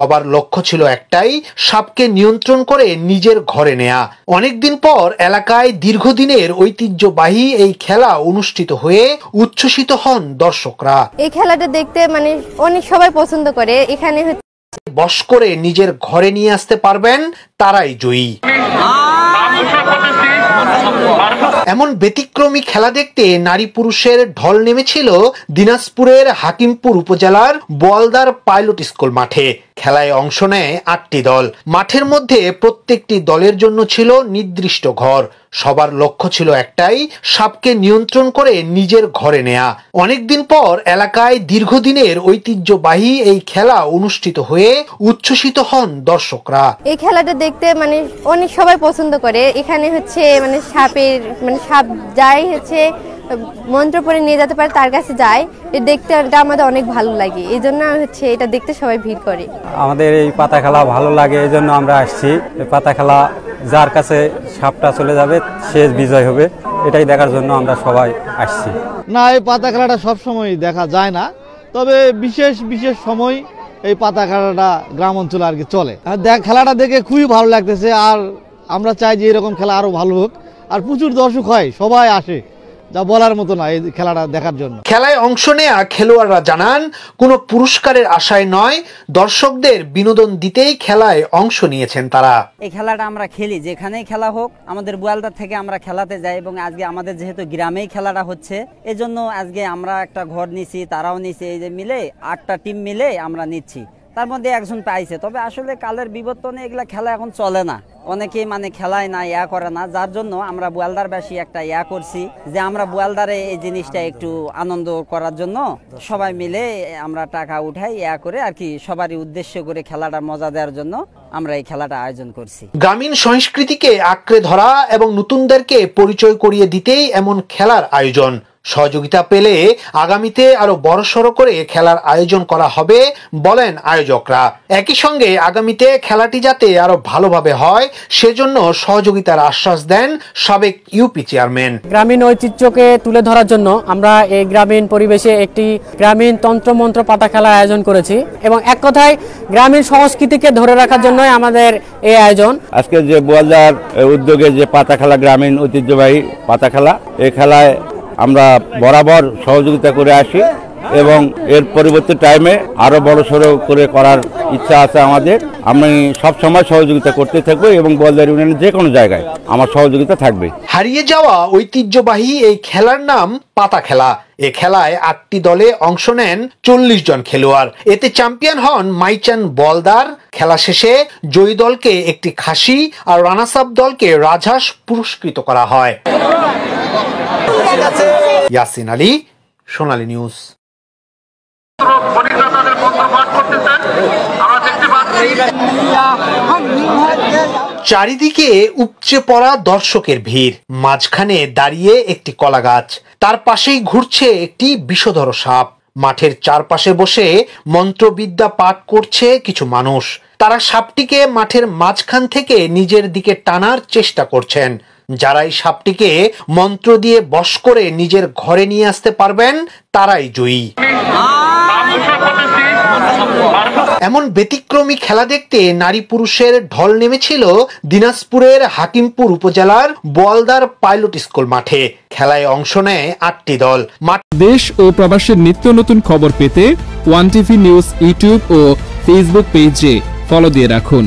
সবার লক্ষ্য ছিল একটাই, সাপকে নিয়ন্ত্রণ করে নিজের ঘরে নেয়া। অনেকদিন পর এলাকায় দীর্ঘদিনের ঐতিহ্যবাহী এই খেলা অনুষ্ঠিত হয়ে উচ্ছ্বসিত হন দর্শকরা। এই খেলাটা দেখতে অনেক সবাই পছন্দ করে। এখানে বশ করে নিজের ঘরে নিয়ে আসতে পারবেন তারাই জয়ী। এমন ব্যতিক্রমী খেলা দেখতে নারী পুরুষের ঢল নেমেছিল দিনাজপুরের হাকিমপুর উপজেলার বোয়ালদার পাইলট স্কুল মাঠে। খেলায় অংশ নেয় ৮টি দল। মাঠের মধ্যে প্রত্যেকটি দলের জন্য ছিল নির্দিষ্ট ঘর। সবার লক্ষ্য ছিল একটাই, সাপকে নিয়ন্ত্রণ করে নিজের ঘরে নেয়া। অনেকদিন পর এলাকায় দীর্ঘদিনের ঐতিহ্যবাহী এই খেলা অনুষ্ঠিত হয়ে উচ্ছ্বসিত হন দর্শকরা। এই খেলাটা দেখতে অনেক সবাই পছন্দ করে। এখানে সাপের সাপ যাই মন্ত্র পড়ে নিয়ে যেতে পারে তার কাছে যায়। দেখতে আমাদের অনেক ভালো লাগে, এই জন্য এটা দেখতে সবাই ভিড় করে। আমাদের এই পাতা খেলা ভালো লাগে, এই জন্য আমরা আসছি। এই পাতা খেলা যার কাছে সাপটা চলে যাবে সে বিজয় হবে, এটাই দেখার জন্য আমরা সবাই আসছি। না, এই পাতা খেলাটা সবসময় দেখা যায় না, তবে বিশেষ বিশেষ সময় এই পাতা খেলাটা গ্রাম অঞ্চলে আর কি চলে। খেলাটা দেখে খুবই ভালো লাগতেছে, আর আমরা চাই যে এরকম খেলা আরো ভালো হোক, আর প্রচুর দর্শক হয়, সবাই আসে, যা বলার মতো না এই খেলাটা দেখার জন্য। খেলায় অংশ নেয়া খেলোয়াড়রা জানান, কোনো পুরস্কারের আশায় নয়, দর্শকদের বিনোদন দিতেই খেলায় অংশ নিয়েছেন তারা। এই খেলাটা আমরা খেলি, যেখানেই খেলা হোক আমাদের বোয়ালদার থেকে আমরা খেলাতে যাই, এবং আজকে আমাদের যেহেতু গ্রামেই খেলাটা হচ্ছে এজন্য আজকে আমরা একটা ঘর নিছি, তারাও নিছে, এই যে মিলে 8টা টিম মিলে আমরা নিচ্ছি। তার মধ্যে একজন পাইছে, তবে আসলে কালের বিবর্তনে এগুলা খেলা এখন চলে না, অনেকেই খেলায় না, করে না, যার জন্য আমরা বোয়ালদারবাসী একটা করছি যে আমরা বোয়ালদারে এই জিনিসটা একটু আনন্দ করার জন্য সবাই মিলে আমরা টাকা উঠাই করে আর কি, সবারই উদ্দেশ্য করে খেলাটার মজা দেওয়ার জন্য আমরা এই খেলাটা আয়োজন করছি। গ্রামীণ সংস্কৃতিকে আঁকড়ে ধরা এবং নতুনদেরকে পরিচয় করিয়ে দিতেই এমন খেলার আয়োজন। সহযোগিতা পেলে আগামীতে আরো বড়সড় করে খেলার আয়োজন করা হবে বলেন আয়োজকরা। একই সঙ্গে আগামীতে খেলাটি যাতে আরো ভালোভাবে হয় সেজন্য সহযোগিতার আশ্বাস দেন সাবেক ইউপি চেয়ারম্যান। গ্রামীণ ঐতিহ্যকে তুলে ধরার জন্য আমরা এই গ্রামীণ পরিবেশে একটি গ্রামীণ তন্ত্রমন্ত্র পাতা খেলার আয়োজন করেছি, এবং এক কথায় গ্রামীণ সংস্কৃতিকে ধরে রাখার জন্য আমাদের এই আয়োজন। আজকে যে বোয়ালদার উদ্যোগে যে পাতা খেলা, গ্রামীণ ঐতিহ্যবাহী পাতা খেলা, এই খেলায় আমরা বরাবর সহযোগিতা করে আসি, এবং এর পরবর্তী টাইমে আরো বড়সড় করে করার ইচ্ছা আছে আমাদের। আমি সবসময় সহযোগিতা করতে থাকবো, এবং বোয়ালদার ইউনিয়নের যে কোনো জায়গায় আমার সহযোগিতা থাকবে। হারিয়ে যাওয়া ঐতিহ্যবাহী এই খেলার নাম পাতা খেলা। এ খেলায় 8টি দলে অংশ নেন 40 জন খেলোয়াড়। এতে চ্যাম্পিয়ন হন মাইচান বোয়ালদার। খেলা শেষে জয়ী দলকে একটি খাসি আর রানার্স আপ দলকে রাজহাঁস পুরস্কৃত করা হয়। ইয়াসিন আলী, সোনালী নিউজ। চারিদিকে উপচে পড়া দর্শকের ভিড়, মাঝখানে দাঁড়িয়ে একটি কলা গাছ, তার পাশেই ঘুরছে একটি বিষধর সাপ। মাঠের চারপাশে বসে মন্ত্রবিদ্যা পাঠ করছে কিছু মানুষ। তারা সাপটিকে মাঠের মাঝখান থেকে নিজের দিকে টানার চেষ্টা করছেন। যারাই সাপটিকে মন্ত্র দিয়ে বশ করে নিজের ঘরে নিয়ে আসতে পারবেন তারাই জয়ী। এমন ব্যতিক্রমী খেলা দেখতে নারী পুরুষের ঢল নেমেছিল দিনাজপুরের হাকিমপুর উপজেলার বোয়ালদার পাইলট স্কুল মাঠে। খেলায় অংশ নেয় 8টি দল। দেশ ও প্রবাসের নিত্য নতুন খবর পেতে ওয়ান টিভি নিউজ ইউটিউব ও ফেসবুক পেজে ফলো দিয়ে রাখুন।